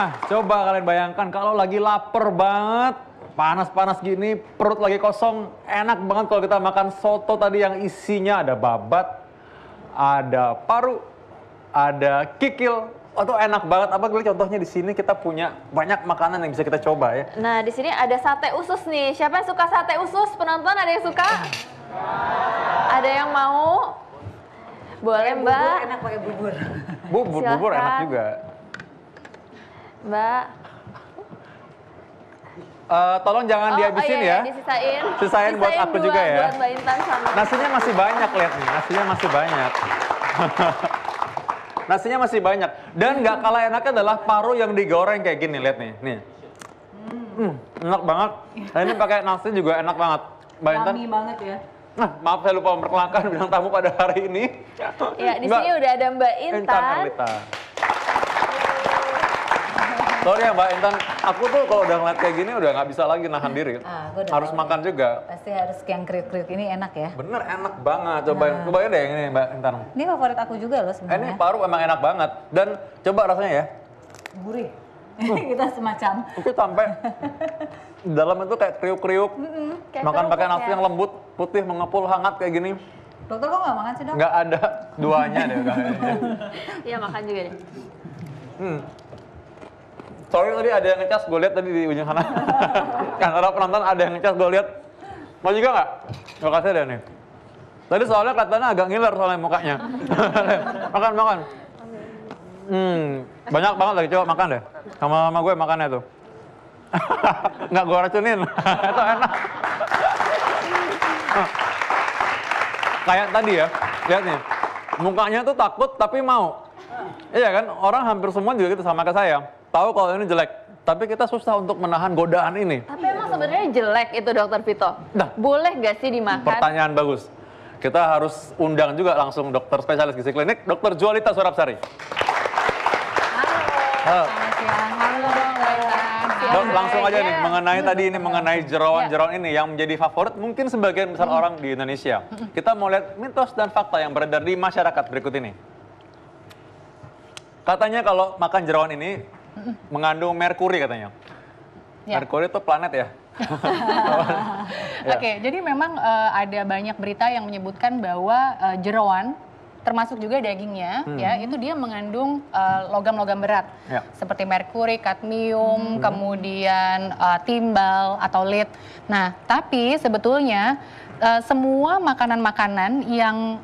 Nah, coba kalian bayangkan kalau lagi lapar banget, panas-panas gini, perut lagi kosong, enak banget kalau kita makan soto tadi yang isinya ada babat, ada paru, ada kikil. Itu enak banget. Apa contohnya di sini kita punya banyak makanan yang bisa kita coba ya. Nah, di sini ada sate usus nih. Siapa yang suka sate usus? Penonton ada yang suka? Ada yang mau? Boleh, Mbak. Bubur enak pakai bubur. Bubur enak juga. Mbak. Tolong jangan dihabisin ya. Disisain. Sisain buat aku juga ya. Buat Mbak Intan sama. Nasinya masih banyak, lihat nih. Nasinya masih banyak. Nasinya masih banyak. Dan nggak kalah enaknya adalah paru yang digoreng kayak gini, lihat nih. Nih. Enak banget. Nah, ini pakai nasi juga enak banget. Mbak Intan. Yummy banget ya. Nah, maaf saya lupa memperkenalkan bintang tamu pada hari ini. Ya, di sini udah ada Mbak Intan. Herlita. Sorry ya Mbak Intan, aku tuh kalau udah ngeliat kayak gini udah nggak bisa lagi nahan diri. Harus makan juga. Pasti harus yang kriuk-kriuk ini enak ya. Bener enak banget, cobain deh yang ini Mbak Intan. Ini favorit aku juga loh sebenarnya. Ini paru emang enak banget. Dan coba rasanya ya. Gurih. Kita semacam. Itu sampai di dalam itu kayak kriuk-kriuk. Makan pakai nasi yang lembut, putih, mengepul, hangat kayak gini. Dokter kok nggak makan sih dok? Nggak ada duanya deh kayaknya. Iya, makan juga deh. Sorry tadi ada yang ngecas, gue lihat tadi di ujung sana. Kan ada penonton ada yang ngecas, gue lihat. Mau juga nggak? Gue kasih deh nih. Tadi soalnya kelihatannya agak ngiler soalnya mukanya. Makan. Banyak banget lagi, coba makan deh. Sama gue makannya tuh. Nggak gue racunin, itu enak. Kayak tadi ya, lihat nih. Mukanya tuh takut tapi mau. Iya kan, orang hampir semua juga gitu sama kayak saya. Tahu kalau ini jelek, tapi kita susah untuk menahan godaan ini. Tapi emang sebenarnya jelek itu Dokter Vito? Nah, boleh nggak sih dimakan? Pertanyaan bagus. Kita harus undang juga langsung dokter spesialis gizi klinik, Dokter Jualita Surapsari. Halo. Selamat siang. Halo dok. Dok, langsung aja nih mengenai tadi ini mengenai jeroan-jeroan ini yang menjadi favorit mungkin sebagian besar orang di Indonesia. Kita mau lihat mitos dan fakta yang beredar di masyarakat berikut ini. Katanya kalau makan jeroan ini mengandung merkuri katanya. Ya. Merkuri itu planet ya? Oke, jadi memang ada banyak berita yang menyebutkan bahwa jeroan, termasuk juga dagingnya, ya itu dia mengandung logam-logam berat, seperti merkuri, kadmium, kemudian timbal atau lead. Nah, tapi sebetulnya semua makanan-makanan yang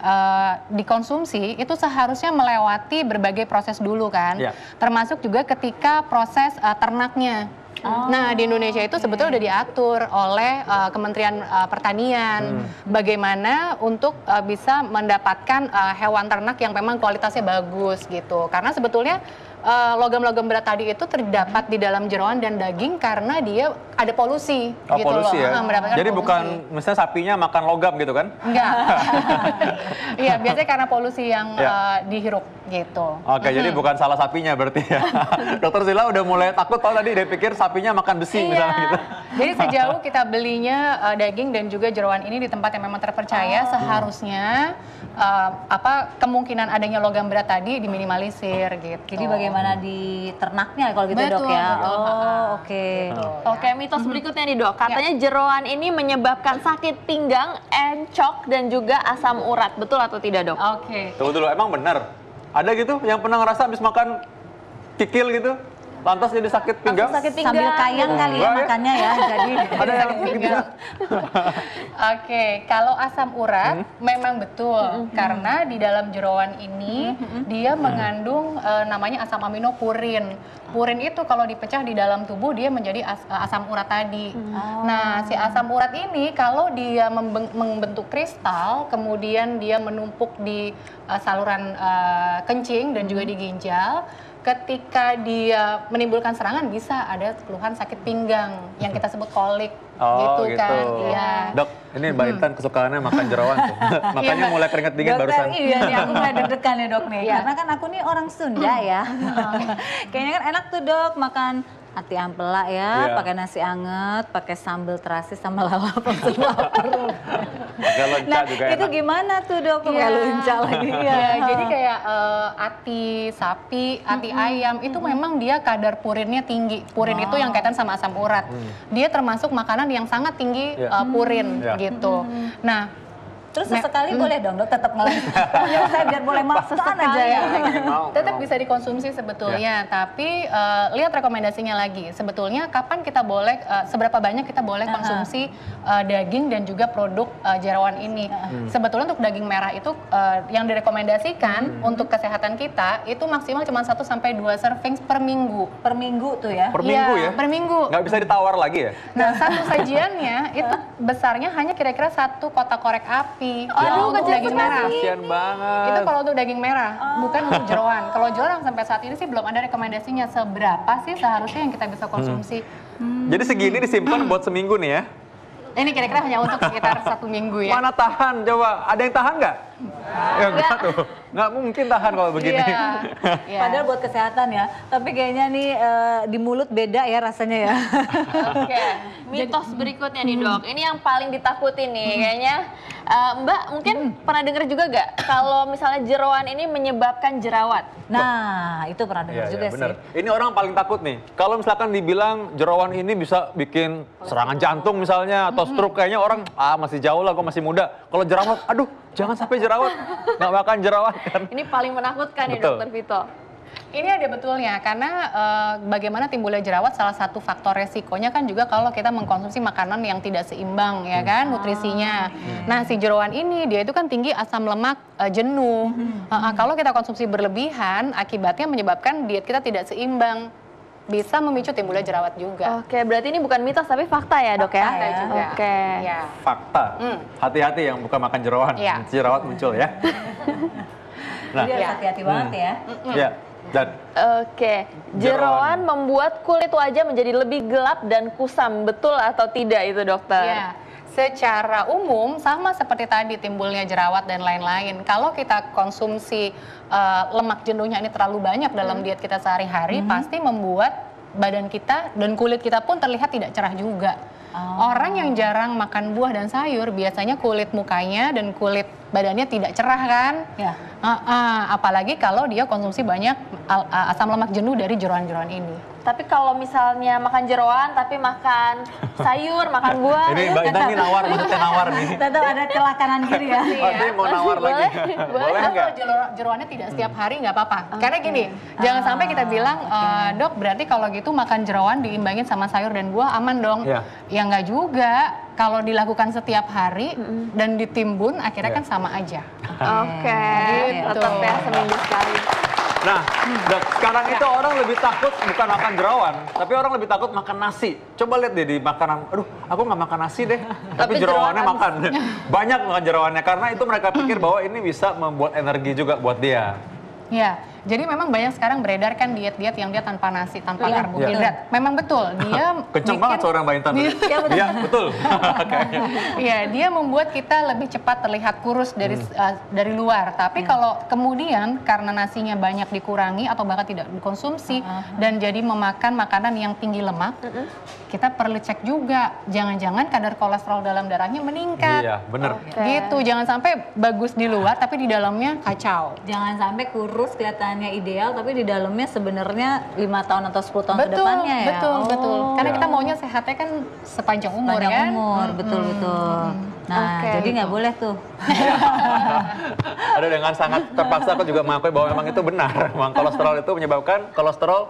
dikonsumsi itu seharusnya melewati berbagai proses dulu kan, termasuk juga ketika proses ternaknya. Nah, di Indonesia itu sebetulnya udah diatur oleh Kementerian Pertanian bagaimana untuk bisa mendapatkan hewan ternak yang memang kualitasnya bagus gitu. Karena sebetulnya logam-logam berat tadi itu terdapat di dalam jeroan dan daging karena dia ada polusi gitu polusi loh. Ya? Jadi polusi. Bukan misalnya sapinya makan logam gitu kan? Enggak. Iya, biasanya karena polusi yang dihirup gitu. Oke, jadi bukan salah sapinya berarti ya. Dokter Sila udah mulai takut kalau tadi dia pikir sapinya makan besi misalnya gitu. Jadi sejauh kita belinya daging dan juga jeroan ini di tempat yang memang terpercaya, seharusnya kemungkinan adanya logam berat tadi diminimalisir gitu. Jadi bagaimana di ternaknya kalau gitu dok ya? Oke. Oke, mitos berikutnya nih dok. Katanya jeroan ini menyebabkan sakit pinggang, encok dan juga asam urat. Betul atau tidak dok? Oke. Tunggu dulu, emang benar? Ada gitu yang pernah ngerasa habis makan kikil gitu? Lantas jadi sakit pinggang? Sakit pinggang. Sambil kayang kali ya makannya ya. Jadi ada yang gitu. Oke, kalau asam urat memang betul karena di dalam jeroan ini dia mengandung namanya asam amino purin. Purin itu kalau dipecah di dalam tubuh dia menjadi asam urat tadi. Nah, si asam urat ini kalau dia membentuk kristal, kemudian dia menumpuk di saluran kencing dan juga di ginjal. Ketika dia menimbulkan serangan bisa ada keluhan sakit pinggang yang kita sebut kolik gitu kan. Iya. Dok, ini Mbak Intan kesukaannya makan jeroan tuh. Makanya mulai keringet dingin barusan. Iya nih, aku mulai deg-degan ya dok nih. Karena kan aku nih orang Sunda ya. Kayaknya kan enak tuh dok makan Ati ampela ya, Iya. pakai nasi anget, pakai sambal terasi sama lalap langsung lapar. Pakai lonca Nah, juga itu enak. gimana tuh dok? Pakai Iya. lunca lagi. Iya, jadi kayak ati sapi, ati ayam itu memang dia kadar purinnya tinggi. Purin itu yang kaitan sama asam urat. Dia termasuk makanan yang sangat tinggi Iya. purin Iya. gitu. Nah, Terus sesekali boleh dong dok tetap ngelanjut. Ya saya biar boleh makan aja ya. tetap bisa dikonsumsi sebetulnya, tapi lihat rekomendasinya lagi. Sebetulnya kapan kita boleh, seberapa banyak kita boleh konsumsi daging dan juga produk jeroan ini. Sebetulnya untuk daging merah itu yang direkomendasikan untuk kesehatan kita itu maksimal cuma 1 sampai 2 serving per minggu. Per minggu tuh ya. Per minggu Iya, ya? per minggu. Nggak bisa ditawar lagi ya? Nah, satu sajiannya itu besarnya hanya kira-kira 1 kotak korek api. Aduh, untuk kecil daging merah. Kasian banget. Itu kalau untuk daging merah, bukan untuk jeroan. Kalau jeroan sampai saat ini sih belum ada rekomendasinya seberapa sih seharusnya yang kita bisa konsumsi. Jadi segini disimpan buat seminggu nih ya? Ini kira-kira hanya untuk sekitar 1 minggu ya. Mana tahan coba? Ada yang tahan nggak? Ya enggak tuh. Nggak mungkin tahan kalau begini. Iya. Iya. Padahal buat kesehatan ya. Tapi kayaknya nih di mulut beda ya rasanya ya. Oke, mitos berikutnya nih dok. Ini yang paling ditakuti nih kayaknya. Mbak mungkin pernah dengar juga gak kalau misalnya jeroan ini menyebabkan jerawat? Nah, itu pernah dengar Iya, juga bener. sih. Ini orang paling takut nih. Kalau misalkan dibilang jerawan ini bisa bikin serangan jantung misalnya atau stroke, kayaknya orang masih jauh lah, gue masih muda. Kalau jerawat, aduh jangan sampai jerawat, nggak makan jerawat kan. Ini paling menakutkan nih Betul. dokter Vito. Ini ada betulnya, karena bagaimana timbulnya jerawat salah satu faktor resikonya kan juga kalau kita mengkonsumsi makanan yang tidak seimbang ya kan nutrisinya. Nah si jeroan ini dia itu kan tinggi asam lemak jenuh. Kalau kita konsumsi berlebihan akibatnya menyebabkan diet kita tidak seimbang. Bisa memicu timbulnya jerawat juga. Oke, berarti ini bukan mitos tapi fakta ya dok ya? Fakta juga. Oke. Ya. Fakta. Hati-hati yang bukan makan jerawan, Iya. jerawat muncul ya. Nah, Jadi harus hati-hati banget ya. ya. Dan Oke, jeroan membuat kulit wajah menjadi lebih gelap dan kusam, betul atau tidak itu dokter? Ya, secara umum sama seperti tadi timbulnya jerawat dan lain-lain. Kalau kita konsumsi lemak jenuhnya ini terlalu banyak dalam diet kita sehari-hari, pasti membuat badan kita dan kulit kita pun terlihat tidak cerah juga. Orang yang jarang makan buah dan sayur biasanya kulit mukanya dan kulit badannya tidak cerah kan? Ya. Apalagi kalau dia konsumsi banyak asam lemak jenuh dari jeroan-jeroan ini. Tapi kalau misalnya makan jeroan tapi makan sayur, makan buah, ini Mbak Intan ini nawar, maksudnya nawar nih. Tetap ada celah kanan kiri ya. Pasti mau nawar lagi. Boleh Kalau nggak? jeroannya tidak setiap hari nggak apa-apa. Karena gini, jangan sampai kita bilang, dok berarti kalau gitu makan jeroan diimbangin sama sayur dan buah aman dong. Iya. Ya nggak juga. Kalau dilakukan setiap hari dan ditimbun, akhirnya kan sama aja. Oke, Gitu. tetap ya seminggu sekali. Nah, Dok, sekarang itu orang lebih takut bukan makan jerawan, tapi orang lebih takut makan nasi. Coba lihat deh di makanan, aduh aku nggak makan nasi deh, tapi jerawannya makan. Banyak makan jerawannya, karena itu mereka pikir bahwa ini bisa membuat energi juga buat dia. Ya, jadi memang banyak sekarang beredar kan diet-diet yang dia tanpa nasi, tanpa Iya. karbohidrat. Memang betul, dia Kenceng banget suara Mbak Intan. Iya, betul. Kayaknya. Iya, dia membuat kita lebih cepat terlihat kurus dari luar. Tapi kalau kemudian karena nasinya banyak dikurangi atau bahkan tidak dikonsumsi dan jadi memakan makanan yang tinggi lemak, kita perlu cek juga. Jangan-jangan kadar kolesterol dalam darahnya meningkat. Iya, bener. Gitu, jangan sampai bagus di luar tapi di dalamnya kacau. Jangan sampai kurus kelihatannya ideal tapi di dalamnya sebenarnya 5 tahun atau 10 tahun ke Betul, depannya ya. betul. Karena Ya. kita maunya sehatnya kan sepanjang umur Panjang kan. umur, betul. Nah, Oke. jadi nggak boleh tuh. Ada dengan sangat terpaksa aku juga mengakui bahwa memang itu benar. Memang kolesterol itu menyebabkan kolesterol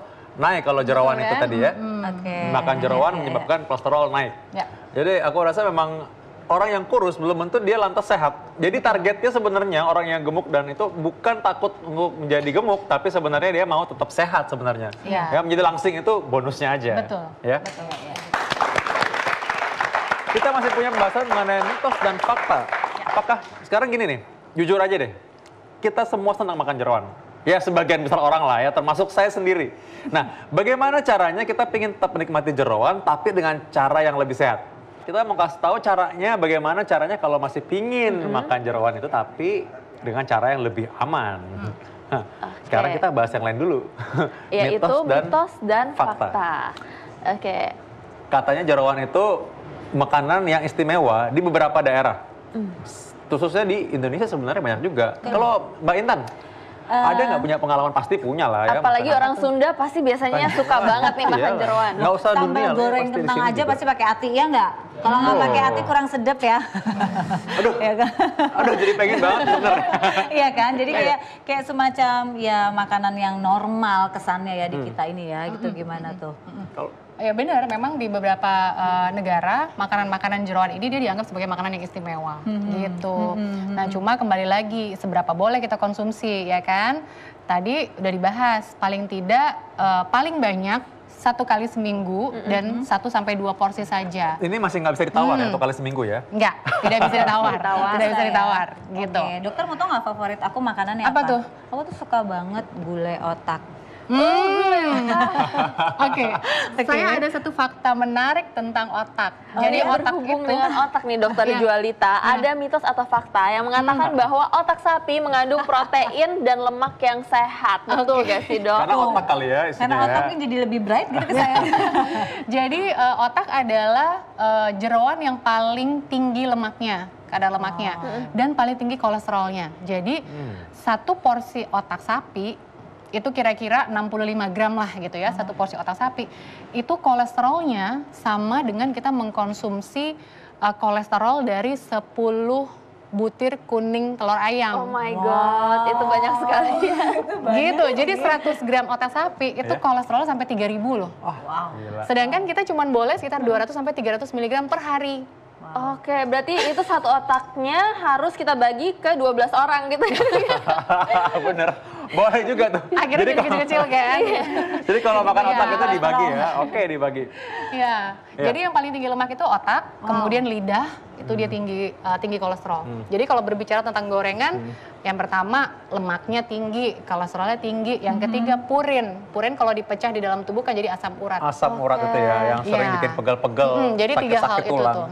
naik kalau jerawan itu tadi ya. Oke. Makan jerawan menyebabkan kolesterol naik. Ya. Jadi aku rasa memang orang yang kurus belum tentu dia lantas sehat. Jadi targetnya sebenarnya orang yang gemuk dan itu bukan takut untuk menjadi gemuk, tapi sebenarnya dia mau tetap sehat sebenarnya. Iya. Ya, menjadi langsing itu bonusnya aja. Betul. Ya. Kita masih punya pembahasan mengenai mitos dan fakta. Apakah sekarang gini nih, jujur aja deh, kita semua senang makan jerawan. Ya sebagian besar orang lah ya, termasuk saya sendiri. Nah, bagaimana caranya kita pengen tetap menikmati jerawan tapi dengan cara yang lebih sehat? Kita mau kasih tahu caranya, bagaimana caranya kalau masih pingin makan jerawan itu tapi dengan cara yang lebih aman. Nah, sekarang kita bahas yang lain dulu. Yaitu mitos dan fakta. Oke. Katanya jeroan itu makanan yang istimewa di beberapa daerah. Khususnya di Indonesia sebenarnya banyak juga. Kalau Mbak Intan, ada nggak punya pengalaman? Pasti punya lah ya. Apalagi makanan. orang Sunda pasti biasanya suka banget nih makan Iyalah. jeroan. Nggak usah Sambal dunia. goreng pasti di kentang sini aja juga. pasti pakai ati, ya nggak? Kalau nggak pakai ati kurang sedap ya. Aduh, Ya kan? aduh jadi pengen banget bener. Iya kan, jadi kayak semacam ya makanan yang normal kesannya ya di kita ini ya, gitu gimana tuh? Kalau- Ya benar, memang di beberapa negara makanan-makanan jeroan ini dia dianggap sebagai makanan yang istimewa gitu. Nah cuma kembali lagi seberapa boleh kita konsumsi ya kan? Tadi udah dibahas paling tidak paling banyak 1 kali seminggu dan 1 sampai 2 porsi saja. Ini masih nggak bisa ditawar ya, 1 kali seminggu ya? Enggak, tidak bisa ditawar, tidak bisa ditawar gitu. Oke, dokter mau tau nggak favorit aku makanannya Apa tuh? Aku tuh suka banget gulai otak. Oke, saya ada satu fakta menarik tentang otak. Jadi Jadi otak berhubung itu dengan otak nih Dokter Iya. Jualita, ada mitos atau fakta yang mengatakan bahwa otak sapi mengandung protein dan lemak yang sehat. Betul gak sih Dok? Karena otak kali ya isinya Karena ya. otaknya jadi lebih bright gitu ke saya. Jadi otak adalah jeroan yang paling tinggi lemaknya, kadar lemaknya, dan paling tinggi kolesterolnya. Jadi 1 porsi otak sapi itu kira-kira 65 gram lah gitu ya, 1 porsi otak sapi. Itu kolesterolnya sama dengan kita mengkonsumsi kolesterol dari 10 butir kuning telur Oh ayam. my god, itu banyak sekali ya. Gitu, jadi 100 gram otak sapi itu Iya. kolesterol sampai 3.000 loh. Gila. Sedangkan kita cuma boleh sekitar 200 sampai 300 mg per hari. Oke, berarti itu 1 otaknya harus kita bagi ke 12 orang gitu. Bener, boleh juga tuh. Akhirnya jadi kalau- kecil-kecil kan? Jadi kalau makan Iya. otak itu dibagi ya, oke dibagi. Iya. Iya. Jadi yang paling tinggi lemak itu otak, kemudian lidah itu dia tinggi kolesterol. Jadi kalau berbicara tentang gorengan, yang pertama lemaknya tinggi, kolesterolnya tinggi. Yang ketiga purin. Purin kalau dipecah di dalam tubuh kan jadi asam urat. Asam urat itu ya, yang sering Iya. bikin pegel-pegel, Jadi 3 hal sakit-sakit itu tulang. tuh.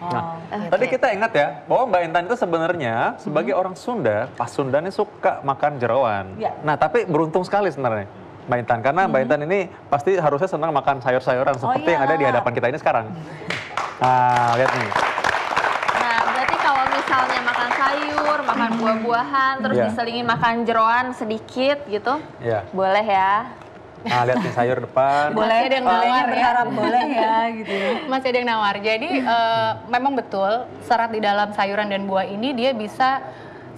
Nah, tadi kita ingat ya, bahwa Mbak Intan itu sebenarnya sebagai orang Sunda, pas Sunda ini suka makan jeroan. Iya. Nah, tapi beruntung sekali sebenarnya Mbak Intan, karena Mbak Intan ini pasti harusnya senang makan sayur-sayuran seperti yang ada di hadapan kita ini sekarang. Nah, lihat nih. Nah, berarti kalau misalnya makan sayur, makan buah-buahan, terus Iya. diselingin makan jeroan sedikit gitu, Ya. boleh ya. Nah, lihat nih sayur depan. Boleh ada yang nawar ya. berharap boleh ya gitu. Masih ada yang nawar. Jadi memang betul serat di dalam sayuran dan buah ini dia bisa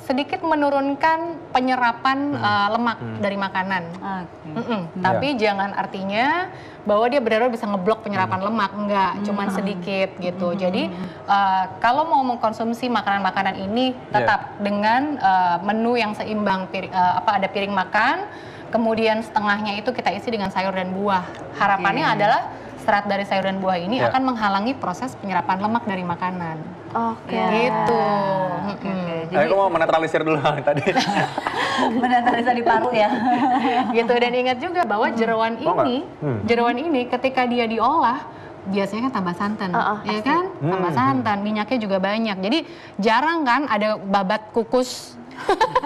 sedikit menurunkan penyerapan lemak dari makanan. Oke. Tapi jangan artinya bahwa dia benar-benar bisa ngeblok penyerapan lemak, enggak, cuman sedikit gitu. Jadi kalau mau mengkonsumsi makanan-makanan ini tetap dengan menu yang seimbang, ada piring makan, kemudian setengahnya itu kita isi dengan sayur dan buah. Harapannya adalah serat dari sayur dan buah ini Ya. akan menghalangi proses penyerapan lemak dari makanan. Oke. Gitu. Aku mau menetralisir dulu tadi. Menetralisir di paru ya. Gitu, dan ingat juga bahwa jeroan Oh, enggak? ini, jeroan ini ketika dia diolah biasanya kan tambah santan, ya kan? Tambah santan, minyaknya juga banyak. Jadi jarang kan ada babat kukus,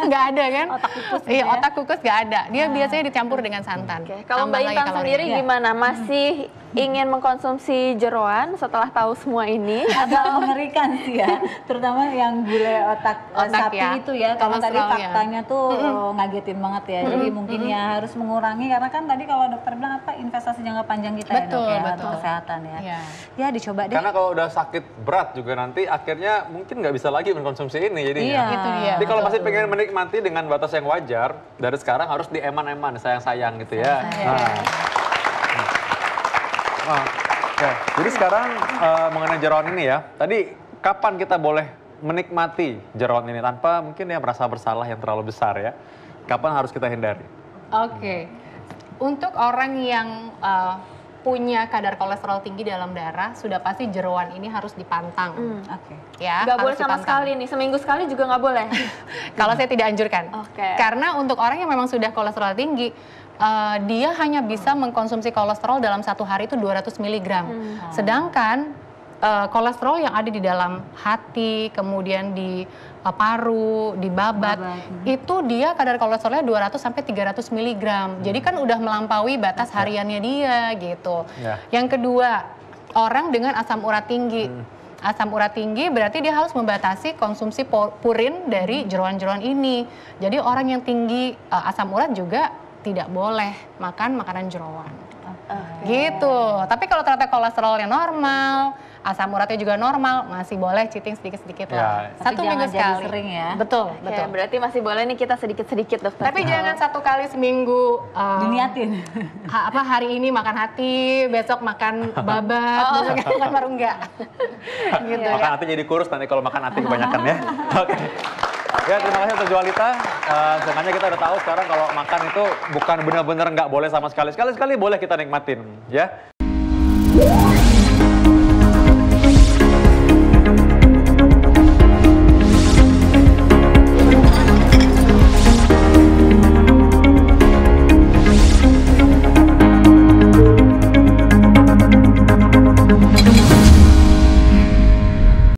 nggak ada kan? Otak kukus gitu Iya, ya? otak kukus nggak ada. Dia biasanya dicampur dengan santan. Oke, kalau Mbak Tambah lagi Intan kalori. sendiri Iya. gimana? Masih ingin mengkonsumsi jeroan setelah tahu semua ini? Agak mengerikan sih ya, terutama yang gulai otak, Otak sapi ya, itu ya, karena tadi kolesterolnya. faktanya tuh ngagetin banget ya, jadi mungkin ya harus mengurangi, karena kan tadi kalau dokter bilang apa, investasi jangka panjang kita ya dok Betul, ya, betul. untuk kesehatan ya. Iya. Ya dicoba deh. Karena kalau udah sakit berat juga nanti akhirnya mungkin nggak bisa lagi mengkonsumsi ini jadinya. Iya. Itu dia. Jadi kalau masih pengen menikmati dengan batas yang wajar, dari sekarang harus dieman-eman, sayang-sayang gitu ya. Nah, ya. Jadi sekarang mengenai jeroan ini ya, tadi kapan kita boleh menikmati jeroan ini tanpa mungkin ya merasa bersalah yang terlalu besar ya? Kapan harus kita hindari? Oke, untuk orang yang punya kadar kolesterol tinggi dalam darah, sudah pasti jeroan ini harus dipantang. Oke. Ya, Nggak harus boleh sama dipantang. sekali nih, seminggu sekali juga nggak boleh. Kalau saya tidak anjurkan. Oke. Karena untuk orang yang memang sudah kolesterol tinggi, dia hanya bisa mengkonsumsi kolesterol dalam 1 hari itu 200 mg. Sedangkan kolesterol yang ada di dalam hati, kemudian di paru, di babat, itu dia kadar kolesterolnya 200 sampai 300 mg. Jadi kan udah melampaui batas hariannya dia gitu. Yang kedua, orang dengan asam urat tinggi. Asam urat tinggi berarti dia harus membatasi konsumsi purin dari jeroan-jeroan ini. Jadi orang yang tinggi asam urat juga tidak boleh makan makanan jeroan. Gitu. Tapi kalau ternyata kolesterolnya normal, asam uratnya juga normal, masih boleh cheating sedikit-sedikit lah. Tapi 1 minggu jangan jadi sekali. sering ya. Betul, Oke, betul. berarti masih boleh nih kita sedikit-sedikit dokter. Tapi jangan 1 kali seminggu Diniatin. hari ini makan hati, besok makan babat, besok makan paru enggak. Gitu ya. Makan hati jadi kurus nanti kalau makan hati kebanyakan ya. Oke. Ya, terima kasih untuk Jualita. Sengaja kita udah tahu sekarang kalau makan itu bukan benar-benar nggak boleh sama sekali. Sekali-sekali boleh kita nikmatin, ya.